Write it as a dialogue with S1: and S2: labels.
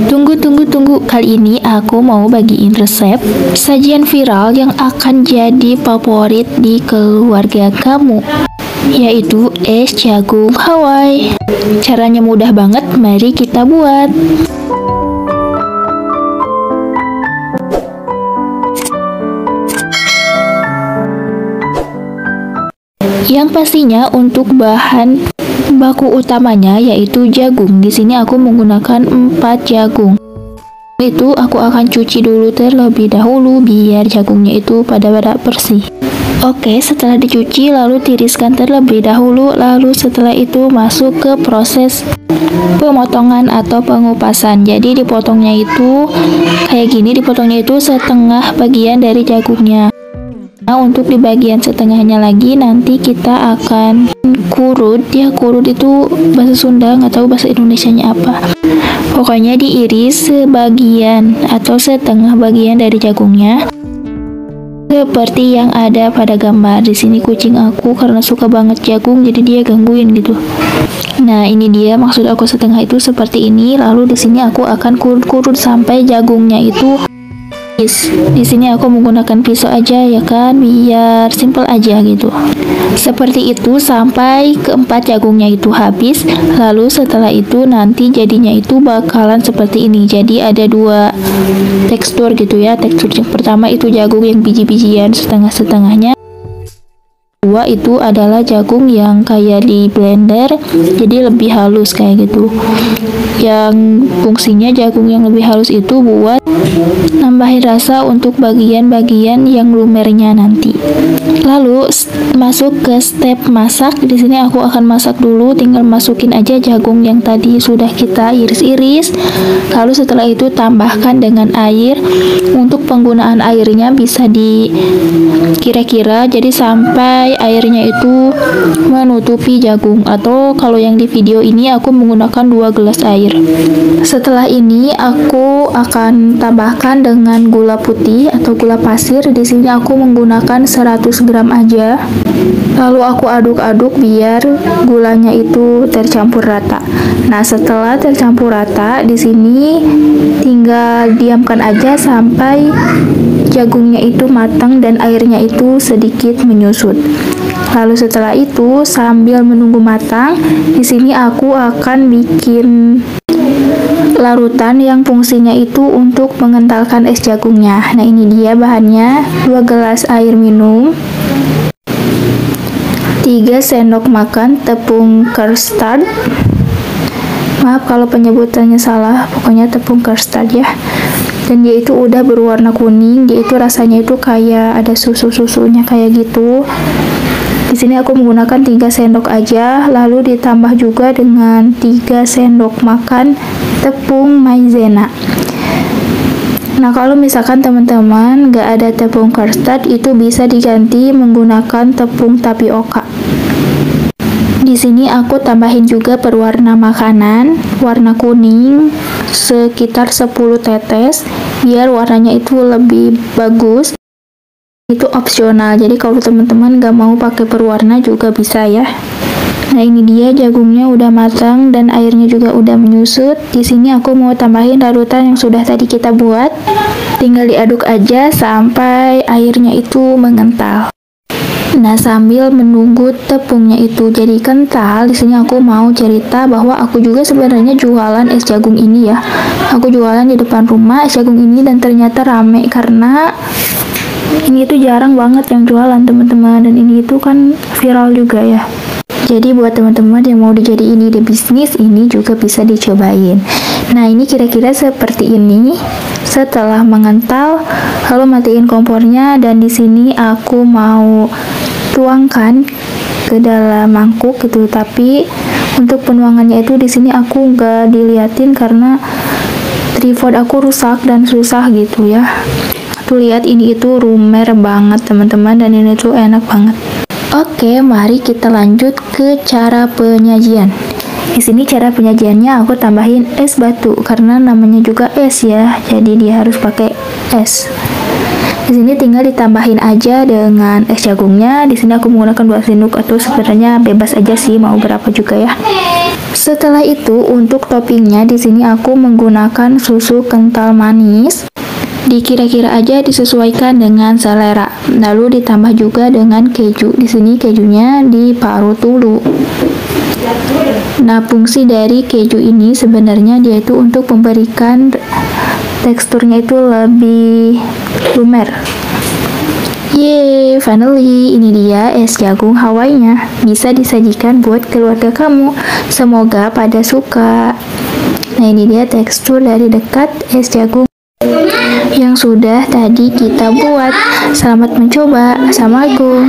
S1: Tunggu. Kali ini aku mau bagiin resep sajian viral yang akan jadi favorit di keluarga kamu, yaitu es jagung Hawaii. Caranya mudah banget, mari kita buat. Yang pastinya untuk bahan baku utamanya yaitu jagung. Di sini aku menggunakan 4 jagung. Itu aku akan cuci dulu terlebih dahulu biar jagungnya itu pada bersih. Oke, setelah dicuci lalu tiriskan terlebih dahulu, lalu setelah itu masuk ke proses pemotongan atau pengupasan. Jadi dipotongnya itu kayak gini, dipotongnya itu setengah bagian dari jagungnya. Nah, untuk di bagian setengahnya lagi nanti kita akan kurut. Ya, kurut itu bahasa Sunda, nggak tahu bahasa Indonesianya apa. Pokoknya diiris sebagian atau setengah bagian dari jagungnya. Seperti yang ada pada gambar. Di sini kucing aku karena suka banget jagung jadi dia gangguin gitu. Nah, ini dia maksud aku setengah itu seperti ini. Lalu di sini aku akan kurut-kurut sampai jagungnya itu. Di sini aku menggunakan pisau aja ya kan, biar simple aja gitu. Seperti itu sampai keempat jagungnya itu habis. Lalu setelah itu nanti jadinya itu bakalan seperti ini. Jadi ada dua tekstur gitu ya. Tekstur yang pertama itu jagung yang biji-bijian setengah-setengahnya. Kedua itu adalah jagung yang kayak di blender, jadi lebih halus kayak gitu. Yang fungsinya jagung yang lebih halus itu buat nambahin rasa untuk bagian-bagian yang lumernya nanti. Lalu masuk ke step masak. Di sini aku akan masak dulu, tinggal masukin aja jagung yang tadi sudah kita iris-iris. Lalu setelah itu tambahkan dengan air. Untuk penggunaan airnya bisa di kira-kira jadi sampai airnya itu menutupi jagung, atau kalau yang di video ini aku menggunakan 2 gelas air. Setelah ini aku akan tambahkan dengan gula putih atau gula pasir. Di sini aku menggunakan 100 gram aja. Lalu aku aduk-aduk biar gulanya itu tercampur rata. Nah, setelah tercampur rata, di sini tinggal diamkan aja sampai jagungnya itu matang dan airnya itu sedikit menyusut. Lalu setelah itu sambil menunggu matang, di sini aku akan bikin larutan yang fungsinya itu untuk mengentalkan es jagungnya. Nah, ini dia bahannya: 2 gelas air minum, 3 sendok makan tepung custard. Maaf kalau penyebutannya salah, pokoknya tepung custard ya. Dan dia itu udah berwarna kuning, dia itu rasanya itu kayak ada susu-susunya kayak gitu. Di sini aku menggunakan 3 sendok aja, lalu ditambah juga dengan 3 sendok makan tepung maizena. Nah, kalau misalkan teman-teman nggak ada tepung custard, itu bisa diganti menggunakan tepung tapioka. Di sini aku tambahin juga berwarna makanan, warna kuning, sekitar 10 tetes, biar warnanya itu lebih bagus. Itu opsional, jadi kalau teman-teman gak mau pakai berwarna juga bisa ya. Nah, ini dia jagungnya udah matang dan airnya juga udah menyusut. Di sini aku mau tambahin larutan yang sudah tadi kita buat. Tinggal diaduk aja sampai airnya itu mengental. Nah, sambil menunggu tepungnya itu jadi kental, di sini aku mau cerita bahwa aku juga sebenarnya jualan es jagung ini ya. Aku jualan di depan rumah es jagung ini dan ternyata rame karena ini itu jarang banget yang jualan teman-teman, dan ini itu kan viral juga ya. Jadi buat teman-teman yang mau dijadiin ide bisnis, ini juga bisa dicobain. Nah, ini kira-kira seperti ini. Setelah mengental, lalu matiin kompornya, dan di sini aku mau tuangkan ke dalam mangkuk gitu. Tapi untuk penuangannya itu di sini aku nggak diliatin karena tripod aku rusak dan susah gitu ya. Tuh lihat, ini itu lumer banget teman-teman, dan ini tuh enak banget. Oke, mari kita lanjut ke cara penyajian. Di sini cara penyajiannya aku tambahin es batu karena namanya juga es ya, jadi dia harus pakai es. Di sini tinggal ditambahin aja dengan es jagungnya. Di sini aku menggunakan 2 sendok atau sebenarnya bebas aja sih mau berapa juga ya. Setelah itu untuk toppingnya di sini aku menggunakan susu kental manis. Dikira-kira aja disesuaikan dengan selera. Lalu ditambah juga dengan keju. Di sini kejunya diparut dulu. Nah, fungsi dari keju ini sebenarnya dia itu untuk memberikan teksturnya itu lebih lumer. Yeay, finally ini dia es jagung Hawaii-nya. Bisa disajikan buat keluarga kamu. Semoga pada suka. Nah, ini dia tekstur dari dekat es jagung yang sudah tadi kita buat. Selamat mencoba. Assalamualaikum.